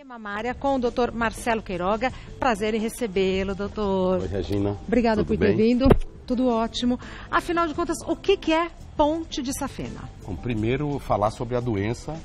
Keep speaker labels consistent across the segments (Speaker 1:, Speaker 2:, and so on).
Speaker 1: Mamária com o Dr. Marcelo Queiroga. Prazer em recebê-lo, doutor.
Speaker 2: Oi, Regina.
Speaker 1: Obrigada por ter vindo. Tudo ótimo. Afinal de contas, o que é ponte de safena?
Speaker 2: Bom, primeiro, falar sobre a doença,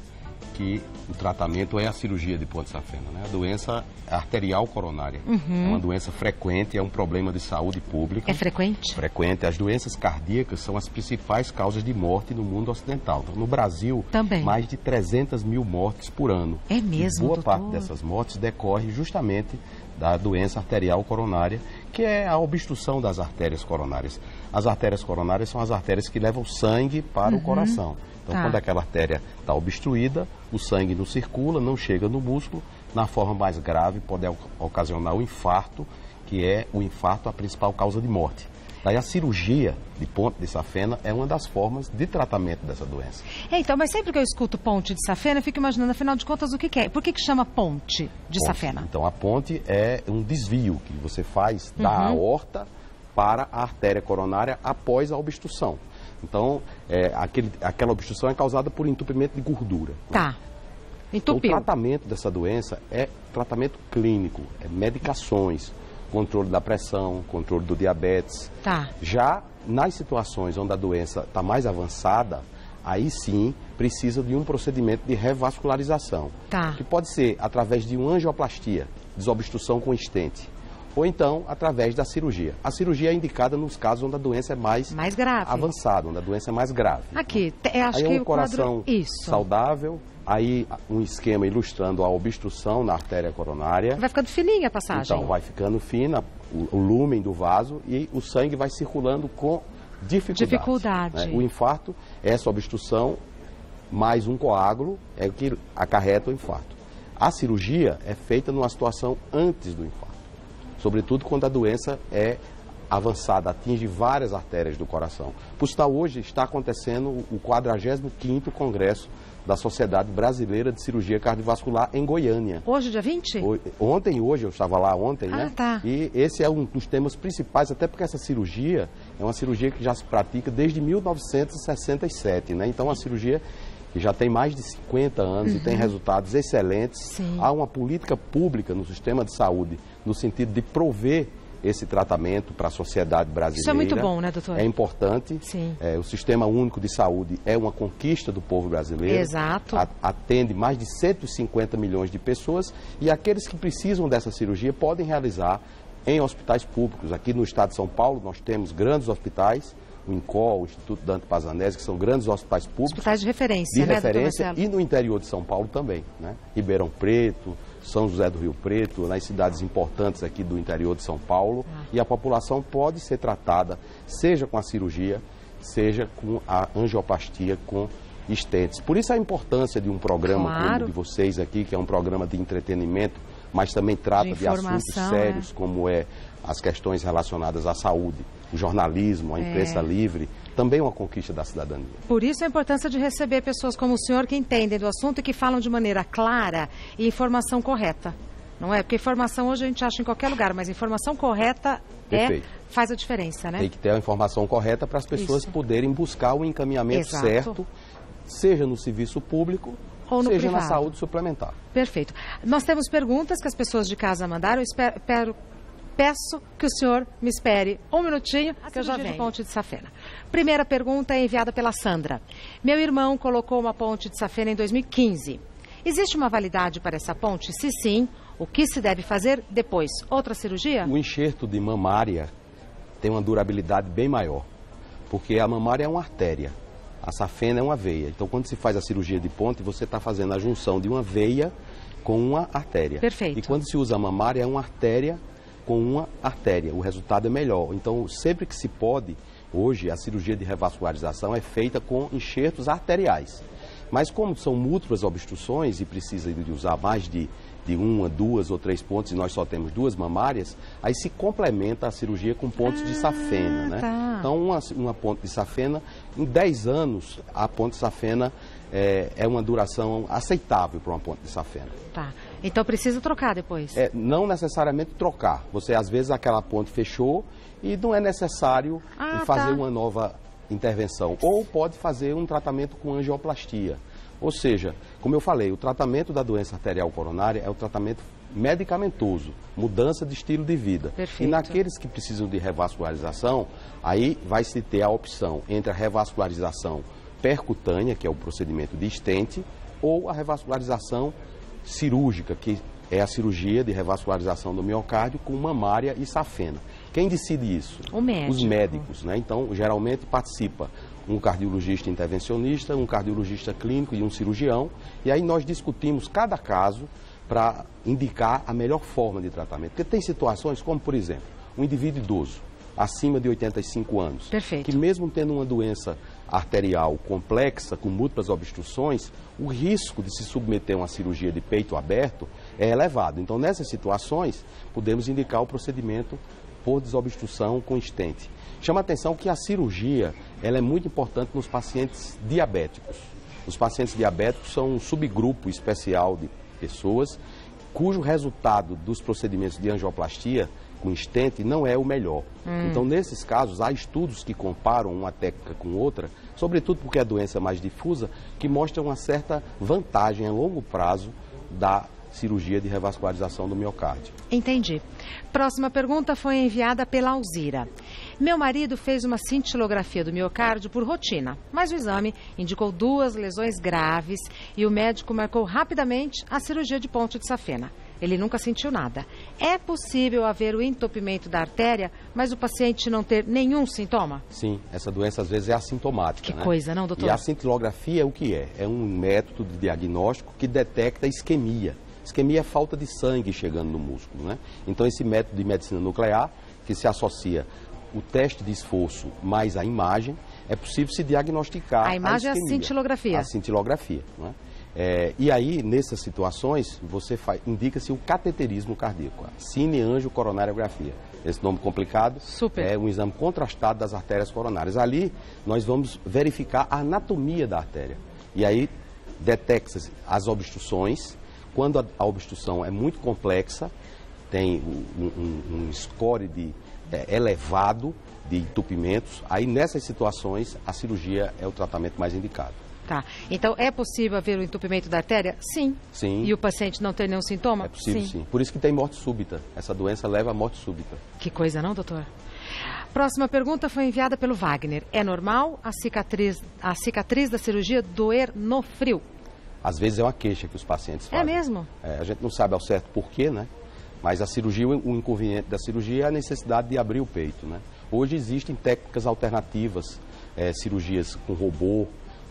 Speaker 2: que o tratamento é a cirurgia de ponte de safena, né? A doença arterial coronária. É uma doença frequente, é um problema de saúde pública.
Speaker 1: É frequente?
Speaker 2: Frequente. As doenças cardíacas são as principais causas de morte no mundo ocidental. Então, no Brasil,
Speaker 1: também
Speaker 2: mais de 300 mil mortes por ano.
Speaker 1: É mesmo,
Speaker 2: e boa
Speaker 1: doutor?
Speaker 2: parte dessas mortes decorre justamente da doença arterial coronária, que é a obstrução das artérias coronárias. As artérias coronárias são as artérias que levam sangue para o coração. Então, quando aquela artéria está obstruída, o sangue não circula, não chega no músculo. Na forma mais grave, pode ocasionar o infarto, que é o infarto a principal causa de morte. Daí a cirurgia de ponte de safena é uma das formas de tratamento dessa doença.
Speaker 1: Então, mas sempre que eu escuto ponte de safena, eu fico imaginando, afinal de contas, o que é? Por que chama ponte de safena?
Speaker 2: Então, a ponte é um desvio que você faz da aorta para a artéria coronária após a obstrução. Então, aquela obstrução é causada por entupimento de gordura.
Speaker 1: Tá. Entupiu.
Speaker 2: Então, o tratamento dessa doença é tratamento clínico, é medicações, controle da pressão, controle do diabetes.
Speaker 1: Tá.
Speaker 2: Já nas situações onde a doença está mais avançada, aí sim precisa de um procedimento de revascularização.
Speaker 1: Tá.
Speaker 2: Que pode ser através de uma angioplastia, desobstrução com estente, ou então através da cirurgia. A cirurgia é indicada nos casos onde a doença é mais
Speaker 1: grave,
Speaker 2: avançada, onde a doença é mais grave.
Speaker 1: Aqui, acho
Speaker 2: aí
Speaker 1: que
Speaker 2: é um coração saudável, aí um esquema ilustrando a obstrução na artéria coronária.
Speaker 1: Vai ficando fininha a passagem.
Speaker 2: Então, vai ficando fina o lúmen do vaso e o sangue vai circulando com dificuldade. Né? O infarto, essa obstrução, mais um coágulo, é o que acarreta o infarto. A cirurgia é feita numa situação antes do infarto. Sobretudo quando a doença é avançada, atinge várias artérias do coração. Por sinal, hoje está acontecendo o 45º Congresso da Sociedade Brasileira de Cirurgia Cardiovascular em Goiânia.
Speaker 1: Hoje, dia 20?
Speaker 2: Ontem e hoje, eu estava lá ontem, né?
Speaker 1: Tá.
Speaker 2: E esse é um dos temas principais, até porque essa cirurgia é uma cirurgia que já se pratica desde 1967, né? Então, a cirurgia que já tem mais de 50 anos e tem resultados excelentes.
Speaker 1: Sim.
Speaker 2: Há uma política pública no sistema de saúde no sentido de prover esse tratamento para a sociedade brasileira.
Speaker 1: Isso é muito bom, né, doutor?
Speaker 2: É importante.
Speaker 1: Sim.
Speaker 2: O Sistema Único de Saúde é uma conquista do povo brasileiro.
Speaker 1: Exato.
Speaker 2: Atende mais de 150 milhões de pessoas e aqueles que precisam dessa cirurgia podem realizar em hospitais públicos. Aqui no estado de São Paulo nós temos grandes hospitais, o INCOL, o Instituto Dante Pazanese, que são grandes hospitais públicos.
Speaker 1: Hospitais de referência,
Speaker 2: né, doutor Marcelo? E no interior de São Paulo também, né? Ribeirão Preto, São José do Rio Preto, nas cidades importantes aqui do interior de São Paulo. E a população pode ser tratada, seja com a cirurgia, seja com a angioplastia com estentes. Por isso a importância de um programa como o de vocês aqui, que é um programa de entretenimento, mas também trata de assuntos sérios, como as questões relacionadas à saúde, o jornalismo, a imprensa livre, também é uma conquista da cidadania.
Speaker 1: Por isso a importância de receber pessoas como o senhor que entendem do assunto e que falam de maneira clara e informação correta. Não é? Porque informação hoje a gente acha em qualquer lugar, mas informação correta faz a diferença, né?
Speaker 2: Tem que ter a informação correta para as pessoas poderem buscar o encaminhamento certo, seja no serviço público,
Speaker 1: ou no
Speaker 2: seja
Speaker 1: privado.
Speaker 2: Na saúde suplementar.
Speaker 1: Perfeito. Nós temos perguntas que as pessoas de casa mandaram. Eu peço que o senhor me espere um minutinho, que eu já venho. Ponte de safena. Primeira pergunta é enviada pela Sandra. Meu irmão colocou uma ponte de safena em 2015. Existe uma validade para essa ponte? Se sim, o que se deve fazer depois? Outra cirurgia?
Speaker 2: O enxerto de mamária tem uma durabilidade bem maior, porque a mamária é uma artéria, a safena é uma veia. Então, quando se faz a cirurgia de ponte, você está fazendo a junção de uma veia com uma artéria.
Speaker 1: Perfeito.
Speaker 2: E quando se usa a mamária, é uma artéria com uma artéria. O resultado é melhor. Então, sempre que se pode, hoje, a cirurgia de revascularização é feita com enxertos arteriais. Mas como são múltiplas obstruções e precisa de usar mais de uma, duas ou três pontes, e nós só temos duas mamárias, aí se complementa a cirurgia com pontes de safena, né?
Speaker 1: Tá.
Speaker 2: Então, uma ponte de safena, em 10 anos, a ponte de safena é uma duração aceitável para uma ponte de safena.
Speaker 1: Tá. Então precisa trocar depois?
Speaker 2: Não necessariamente trocar. Você, às vezes, aquela ponte fechou e não é necessário fazer uma nova intervenção. Ou pode fazer um tratamento com angioplastia. Ou seja, como eu falei, o tratamento da doença arterial coronária é o tratamento medicamentoso, mudança de estilo de vida.
Speaker 1: Perfeito.
Speaker 2: E naqueles que precisam de revascularização, aí vai se ter a opção entre a revascularização percutânea, que é o procedimento de stent, ou a revascularização cirúrgica, que é a cirurgia de revascularização do miocárdio com mamária e safena. Quem decide isso?
Speaker 1: O médico.
Speaker 2: Os médicos, né? Então, geralmente participa um cardiologista intervencionista, um cardiologista clínico e um cirurgião. E aí nós discutimos cada caso para indicar a melhor forma de tratamento. Porque tem situações como, por exemplo, um indivíduo idoso, acima de 85 anos,
Speaker 1: Perfeito.
Speaker 2: que mesmo tendo uma doença arterial complexa, com múltiplas obstruções, o risco de se submeter a uma cirurgia de peito aberto é elevado. Então, nessas situações, podemos indicar o procedimento por desobstrução com stent. Chama a atenção que a cirurgia ela é muito importante nos pacientes diabéticos. Os pacientes diabéticos são um subgrupo especial de pessoas cujo resultado dos procedimentos de angioplastia com stent não é o melhor. Então, nesses casos, há estudos que comparam uma técnica com outra, sobretudo porque a doença é mais difusa, que mostram uma certa vantagem a longo prazo da cirurgia de revascularização do miocárdio.
Speaker 1: Entendi. Próxima pergunta foi enviada pela Alzira. Meu marido fez uma cintilografia do miocárdio por rotina, mas o exame indicou 2 lesões graves e o médico marcou rapidamente a cirurgia de ponte de safena. Ele nunca sentiu nada. É possível haver o entupimento da artéria, mas o paciente não ter nenhum sintoma?
Speaker 2: Sim, essa doença às vezes é assintomática.
Speaker 1: Que coisa, não, doutor?
Speaker 2: E a cintilografia é o que é? É um método de diagnóstico que detecta isquemia. Isquemia é falta de sangue chegando no músculo, né? Então, esse método de medicina nuclear, que se associa o teste de esforço mais a imagem, é possível se diagnosticar
Speaker 1: a imagem.
Speaker 2: A isquemia,
Speaker 1: é a cintilografia.
Speaker 2: A cintilografia, né? E aí, nessas situações, você indica-se o cateterismo cardíaco, a cineangiocoronariografia. Esse nome complicado.
Speaker 1: Super.
Speaker 2: É um exame contrastado das artérias coronárias. Ali, nós vamos verificar a anatomia da artéria. E aí, detecta-se as obstruções. Quando a obstrução é muito complexa, tem um score elevado de entupimentos, aí nessas situações a cirurgia é o tratamento mais indicado.
Speaker 1: Tá. Então, é possível haver o entupimento da artéria? Sim.
Speaker 2: Sim.
Speaker 1: E o paciente não ter nenhum sintoma?
Speaker 2: É possível, sim. Por isso que tem morte súbita. Essa doença leva à morte súbita.
Speaker 1: Que coisa, não, doutor? Próxima pergunta foi enviada pelo Wagner. É normal a cicatriz da cirurgia doer no frio?
Speaker 2: Às vezes é uma queixa que os pacientes fazem.
Speaker 1: É mesmo?
Speaker 2: A gente não sabe ao certo porquê, né? Mas a cirurgia, o inconveniente da cirurgia é a necessidade de abrir o peito, né? Hoje existem técnicas alternativas, cirurgias com robô,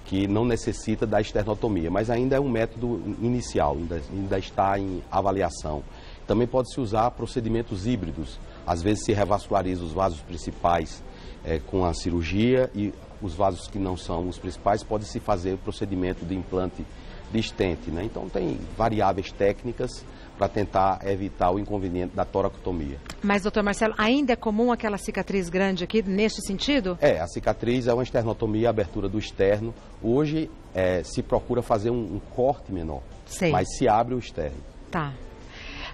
Speaker 2: que não necessita da esternotomia, mas ainda é um método inicial, ainda está em avaliação. Também pode-se usar procedimentos híbridos. Às vezes se revasculariza os vasos principais com a cirurgia e os vasos que não são os principais, pode-se fazer o procedimento de implante de stent, né? Então tem variáveis técnicas para tentar evitar o inconveniente da toracotomia.
Speaker 1: Mas, doutor Marcelo, ainda é comum aquela cicatriz grande aqui, neste sentido?
Speaker 2: A cicatriz é uma esternotomia, a abertura do externo. Hoje se procura fazer um corte menor,
Speaker 1: Sei.
Speaker 2: Mas se abre o externo.
Speaker 1: Tá.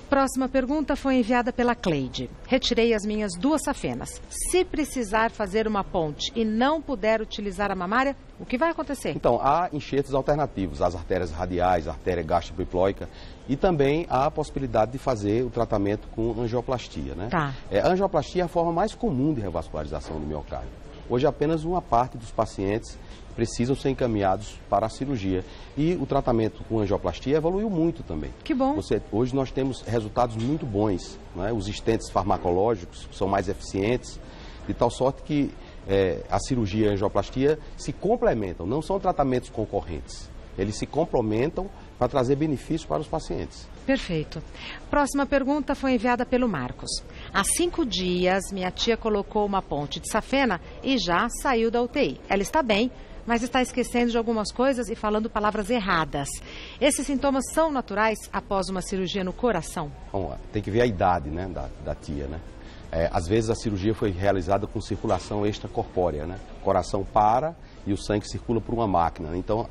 Speaker 1: Próxima pergunta foi enviada pela Cleide. Retirei as minhas 2 safenas. Se precisar fazer uma ponte e não puder utilizar a mamária, o que vai acontecer?
Speaker 2: Então, há enxertos alternativos, as artérias radiais, a artéria gastroepiploica, e também há a possibilidade de fazer o tratamento com angioplastia, né?
Speaker 1: Tá.
Speaker 2: A angioplastia é a forma mais comum de revascularização do miocárdio. Hoje, apenas uma parte dos pacientes precisam ser encaminhados para a cirurgia. E o tratamento com angioplastia evoluiu muito também.
Speaker 1: Que bom.
Speaker 2: Hoje nós temos resultados muito bons, né? Os stents farmacológicos são mais eficientes, de tal sorte que a cirurgia e a angioplastia se complementam, não são tratamentos concorrentes. Eles se complementam para trazer benefícios para os pacientes.
Speaker 1: Perfeito. Próxima pergunta foi enviada pelo Marcos. Há 5 dias, minha tia colocou uma ponte de safena e já saiu da UTI. Ela está bem, mas está esquecendo de algumas coisas e falando palavras erradas. Esses sintomas são naturais após uma cirurgia no coração?
Speaker 2: Bom, tem que ver a idade, né, da tia, né? Às vezes a cirurgia foi realizada com circulação extracorpórea, né? O coração para e o sangue circula por uma máquina. Então,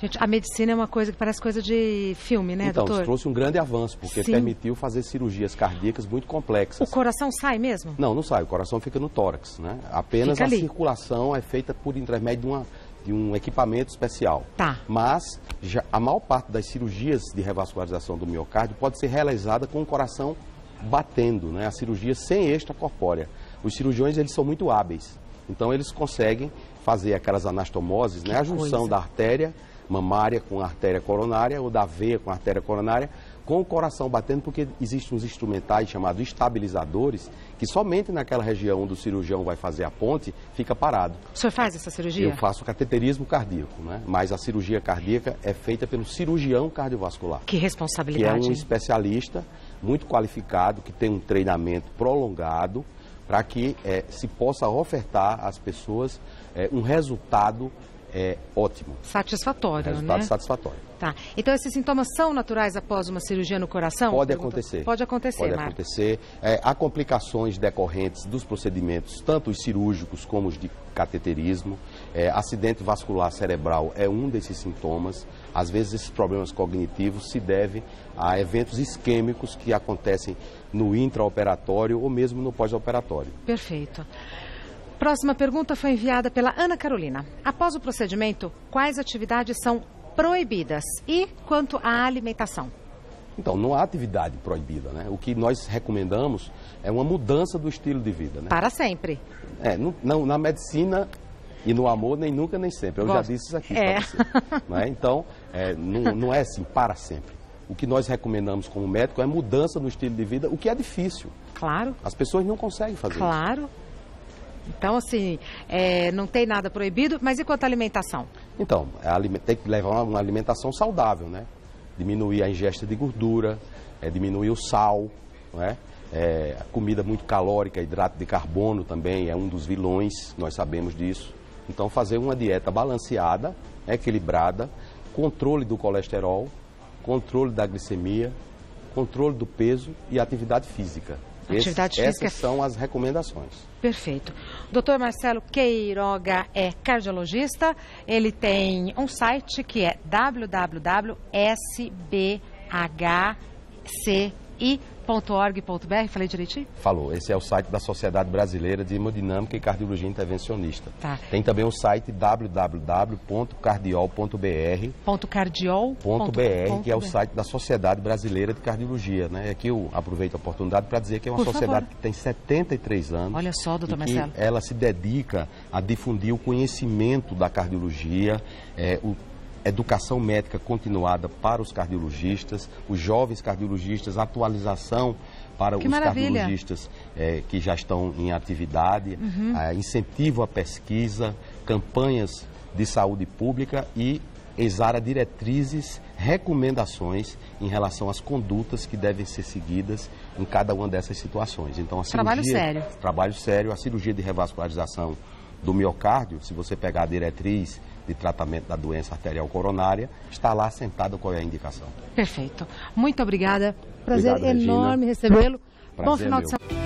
Speaker 1: Gente, a medicina é uma coisa que parece coisa de filme, né,
Speaker 2: então,
Speaker 1: doutor?
Speaker 2: Isso trouxe um grande avanço, porque
Speaker 1: Sim.
Speaker 2: permitiu fazer cirurgias cardíacas muito complexas.
Speaker 1: O coração sai mesmo?
Speaker 2: Não sai. O coração fica no tórax, né? Apenas a circulação é feita por intermédio de uma de um equipamento especial.
Speaker 1: Tá.
Speaker 2: Mas a maior parte das cirurgias de revascularização do miocárdio pode ser realizada com o coração batendo, né? A cirurgia sem extracorpórea. Os cirurgiões, eles são muito hábeis. Então, eles conseguem fazer aquelas anastomoses, né? A junção da artéria mamária com a artéria coronária ou da veia com a artéria coronária, com o coração batendo, porque existem uns instrumentais chamados estabilizadores, que somente naquela região onde o cirurgião vai fazer a ponte, fica parado.
Speaker 1: O senhor faz essa cirurgia?
Speaker 2: Eu faço cateterismo cardíaco, né? Mas a cirurgia cardíaca é feita pelo cirurgião cardiovascular.
Speaker 1: Que responsabilidade.
Speaker 2: Que é um especialista muito qualificado, que tem um treinamento prolongado, para que se possa ofertar às pessoas um resultado ótimo.
Speaker 1: Satisfatório,
Speaker 2: resultado satisfatório.
Speaker 1: Tá. Então, esses sintomas são naturais após uma cirurgia no coração?
Speaker 2: Pode acontecer.
Speaker 1: Pode acontecer,
Speaker 2: Pode acontecer. Há complicações decorrentes dos procedimentos, tanto os cirúrgicos como os de cateterismo. Acidente vascular cerebral é um desses sintomas. Às vezes, esses problemas cognitivos se devem a eventos isquêmicos que acontecem no intraoperatório ou mesmo no pós-operatório.
Speaker 1: Perfeito. Próxima pergunta foi enviada pela Ana Carolina. Após o procedimento, quais atividades são proibidas? E quanto à alimentação?
Speaker 2: Então, não há atividade proibida, né? O que nós recomendamos é uma mudança do estilo de vida, né?
Speaker 1: Para sempre.
Speaker 2: Não, na medicina e no amor, nem nunca, nem sempre. Eu já disse isso aqui para você. Né? Então, não é assim, para sempre. O que nós recomendamos como médico é mudança no estilo de vida, o que é difícil.
Speaker 1: Claro.
Speaker 2: As pessoas não conseguem fazer isso.
Speaker 1: Claro. Então, assim, não tem nada proibido, mas e quanto à alimentação?
Speaker 2: Então, tem que levar uma alimentação saudável, né? Diminuir a ingesta de gordura, diminuir o sal, não é? A comida muito calórica, hidrato de carbono também é um dos vilões, nós sabemos disso. Então, fazer uma dieta balanceada, equilibrada, controle do colesterol, controle da glicemia, controle do peso e atividade física. Essas são as recomendações.
Speaker 1: Perfeito. Dr. Marcelo Queiroga é cardiologista. Ele tem um site que é www.sbhci.org.br. Falei direitinho?
Speaker 2: Falou. Esse é o site da Sociedade Brasileira de Hemodinâmica e Cardiologia Intervencionista.
Speaker 1: Tá.
Speaker 2: Tem também o site www.cardiol.br. Que é o site da Sociedade Brasileira de Cardiologia. Né? Aqui eu aproveito a oportunidade para dizer que é uma sociedade que tem 73 anos.
Speaker 1: Olha só, doutor Marcelo.
Speaker 2: Ela se dedica a difundir o conhecimento da cardiologia, educação médica continuada para os cardiologistas, os jovens cardiologistas, atualização para os cardiologistas que já estão em atividade, incentivo à pesquisa, campanhas de saúde pública e exara diretrizes, recomendações em relação às condutas que devem ser seguidas em cada uma dessas situações. Então, a cirurgia, trabalho sério, a cirurgia de revascularização do miocárdio, se você pegar a diretriz de tratamento da doença arterial coronária, está lá sentado qual é a indicação.
Speaker 1: Perfeito. Muito obrigada. Prazer enorme recebê-lo. Bom final de semana.